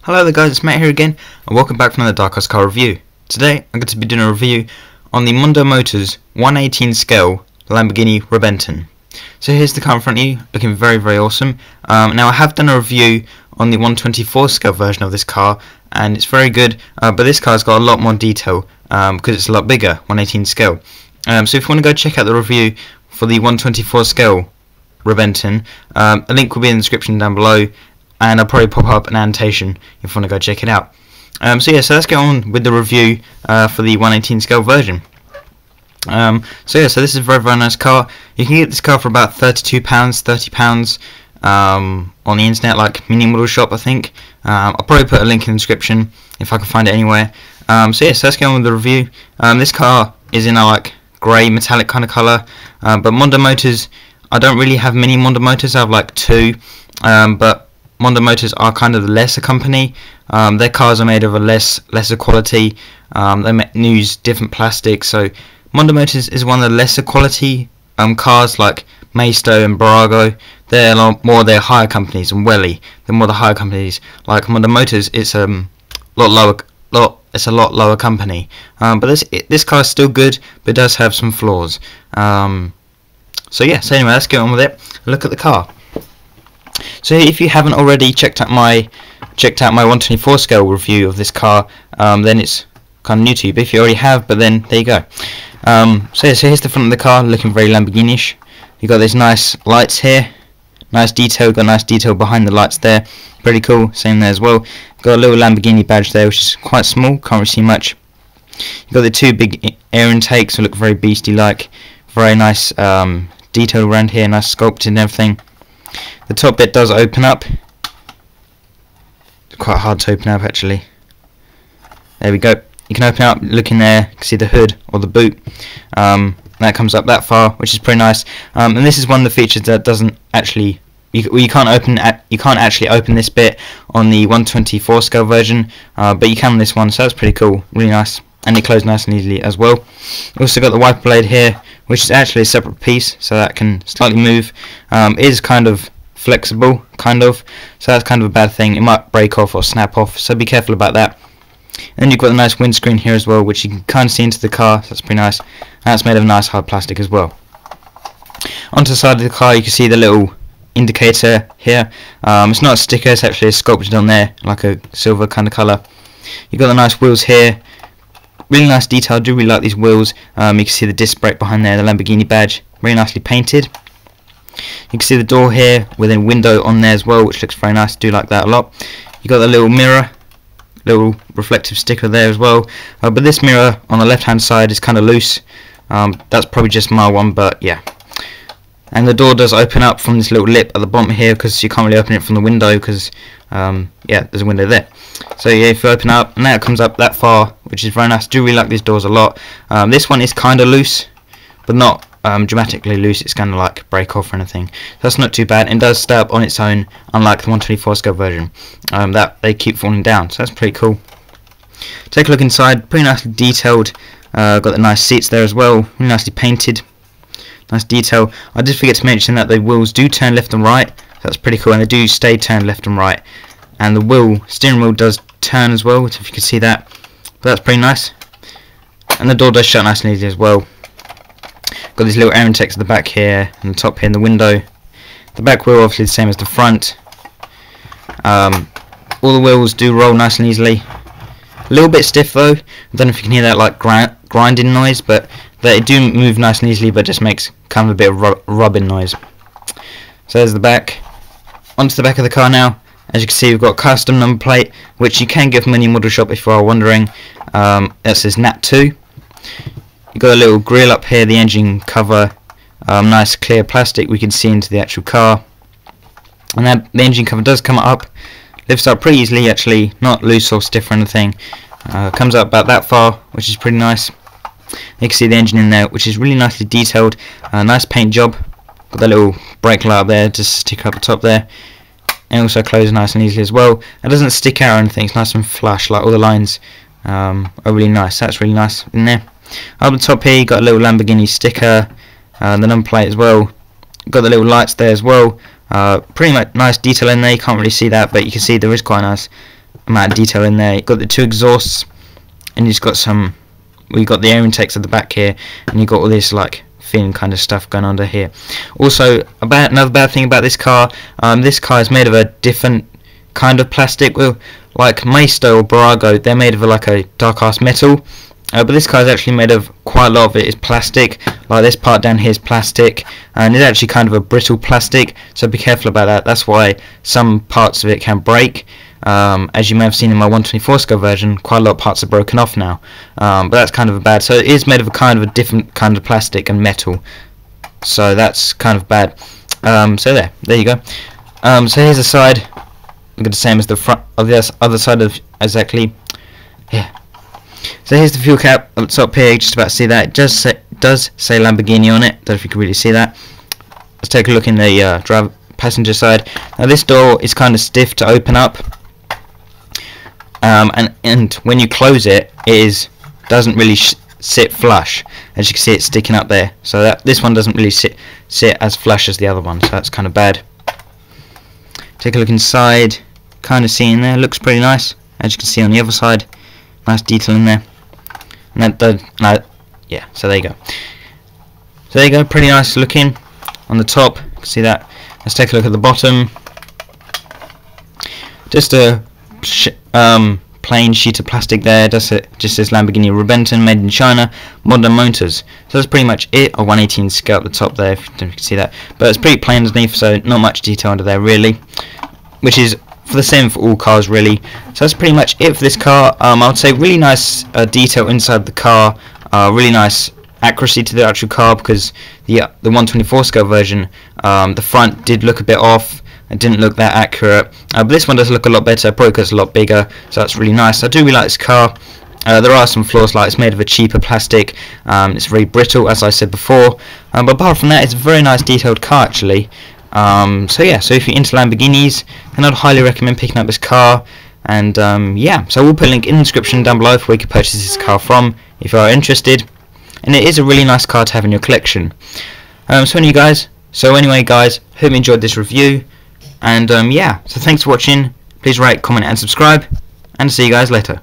Hello there guys, it's Matt here again, and welcome back for another Dark Horse car review. Today I'm going to be doing a review on the Mondo Motors 1/18 scale Lamborghini Reventon. So here's the car in front of you, looking very awesome. Now I have done a review on the 1/24 scale version of this car, and it's very good, but this car's got a lot more detail because it's a lot bigger, 1/18 scale. So if you want to go check out the review for the 1/24 scale Reventon, a link will be in the description down below, and I'll probably pop up an annotation if you want to go check it out. So let's get on with the review for the 1/18 scale version. So this is a very nice car. You can get this car for about £32, £30 on the internet, like Mini Model Shop, I think. I'll probably put a link in the description if I can find it anywhere. So let's get on with the review. This car is in a like grey metallic kind of colour, but Mondo Motors, I don't really have many Mondo Motors. I have like two, but Mondo Motors are kind of the lesser company. Their cars are made of a lesser quality. They use different plastics. So Mondo Motors is one of the lesser quality cars, like Maisto and Barago. They're a lot more their higher companies, and Welly, they're more the higher companies. Like Mondo Motors, it's a lot lower company. But this car is still good, but it does have some flaws. So anyway, let's get on with it. Look at the car. So if you haven't already checked out my 1/24 scale review of this car, then it's kind of new to you. But if you already have, but then there you go. So here's the front of the car, looking very Lamborghini-ish. You got these nice lights here, nice detail. Got nice detail behind the lights there, pretty cool. Same there as well. Got a little Lamborghini badge there, which is quite small, can't really see much. You got the two big air intakes, that look very beastie-like. Very nice detail around here, nice sculpted and everything. The top bit does open up. It's quite hard to open up actually. There we go. You can open up, look in there, you can see the hood or the boot. That comes up that far, which is pretty nice. And this is one of the features that doesn't actually, you can't actually open this bit on the 1/24 scale version, but you can on this one. So that's pretty cool, really nice, and it closes nice and easily as well. Also got the wiper blade here, which is actually a separate piece, so that can slightly move. It is kind of flexible, so that's kind of a bad thing. It might break off or snap off, so be careful about that. And then you've got the nice windscreen here as well, which you can kind of see into the car, so that's pretty nice. And that's made of nice hard plastic as well. Onto the side of the car, you can see the little indicator here. It's not a sticker, it's actually sculpted on there, like a silver kind of colour. You've got the nice wheels here. Really nice detail. I do really like these wheels. You can see the disc brake behind there, the Lamborghini badge, very nicely painted. You can see the door here with a window on there as well, which looks very nice. I do like that a lot. You got the little mirror, little reflective sticker there as well. But this mirror on the left hand side is kind of loose. That's probably just my one, but yeah. And the door does open up from this little lip at the bottom here, because you can't really open it from the window, because there's a window there. So if you open up, and now it comes up that far, which is very nice. I do really like these doors a lot. This one is kind of loose, but not dramatically loose. It's kind of like break off or anything. That's not too bad, and does stay up on its own, unlike the 1/24 scale version. That they keep falling down, so that's pretty cool. Take a look inside, pretty nicely detailed. Got the nice seats there as well, really nicely painted. Nice detail. I did forget to mention that the wheels do turn left and right. That's pretty cool, and they do stay turned left and right. And the steering wheel does turn as well, if you can see that. But that's pretty nice. And the door does shut nice and easy as well. Got these little air intakes at the back here, and the top here in the window. The back wheel obviously the same as the front. All the wheels do roll nice and easily. A little bit stiff though. I don't know if you can hear that like grinding noise, but they do move nice and easily, but just makes kind of a bit of rubbing noise. So there's the back. Onto the back of the car now. As you can see, we've got custom number plate, which you can get from Mini Model Shop if you are wondering. That says NAT2. You've got a little grille up here, the engine cover, nice clear plastic, we can see into the actual car. And the engine cover does come up, lifts up pretty easily actually, not loose or stiff or anything. Comes up about that far, which is pretty nice. You can see the engine in there, which is really nicely detailed. Nice paint job. Got the little brake light up there, just stick up the top there. And also closes nice and easily as well. It doesn't stick out or anything, it's nice and flush, like all the lines are really nice. That's really nice in there. Up the top here you got a little Lamborghini sticker, the number plate as well. Got the little lights there as well. Pretty much nice detail in there. You can't really see that, but you can see there is quite a nice amount of detail in there. You've got the 2 exhausts, and you've got some. We got the air intakes at the back here, and you've got all this like fin kind of stuff going under here. Also, another bad thing about this car is made of a different kind of plastic. Well, like Mondo or Barago, they're made of like a dark ass metal. But this car is actually made of quite a lot of it is plastic. Like this part down here is plastic, and it's actually kind of a brittle plastic, so be careful about that. That's why some parts of it can break. As you may have seen in my 124 scale version, quite a lot of parts are broken off now, but that's kind of bad. So it is made of a different kind of plastic and metal, so that's kind of bad. So there you go. So here's the side. Look at the same as the front of the other side of exactly. Yeah. So here's the fuel cap at the top here. Just about to see that. It does say Lamborghini on it. Don't know if you can really see that. Let's take a look in the passenger side. Now this door is kind of stiff to open up, and when you close it, doesn't really sit flush. As you can see, it's sticking up there. So this one doesn't really sit as flush as the other one. So that's kind of bad. Take a look inside. Kind of see in there. Looks pretty nice. As you can see on the other side. Nice detail in there, and yeah. So there you go. So there you go. Pretty nice looking on the top. You can see that. Let's take a look at the bottom. Just a plain sheet of plastic there. Just says Lamborghini Reventon, made in China, Mondo motors. So that's pretty much it. A 1/18 scale at the top there, if you can see that. But it's pretty plain underneath, so not much detail under there really, which is the same for all cars really. So that's pretty much it for this car. I would say really nice detail inside the car, really nice accuracy to the actual car, because the 124 scale version, the front did look a bit off. It didn't look that accurate, but this one does look a lot better, probably because it's a lot bigger, so that's really nice. I do really like this car. There are some flaws, like it's made of a cheaper plastic, it's very brittle as I said before, but apart from that, it's a very nice detailed car actually. So yeah, so if you're into Lamborghinis, then I'd highly recommend picking up this car. And yeah, so we'll put a link in the description down below for where you can purchase this car from if you are interested. And it is a really nice car to have in your collection. So anyway guys, hope you enjoyed this review. And yeah, so thanks for watching. Please rate, comment and subscribe, and see you guys later.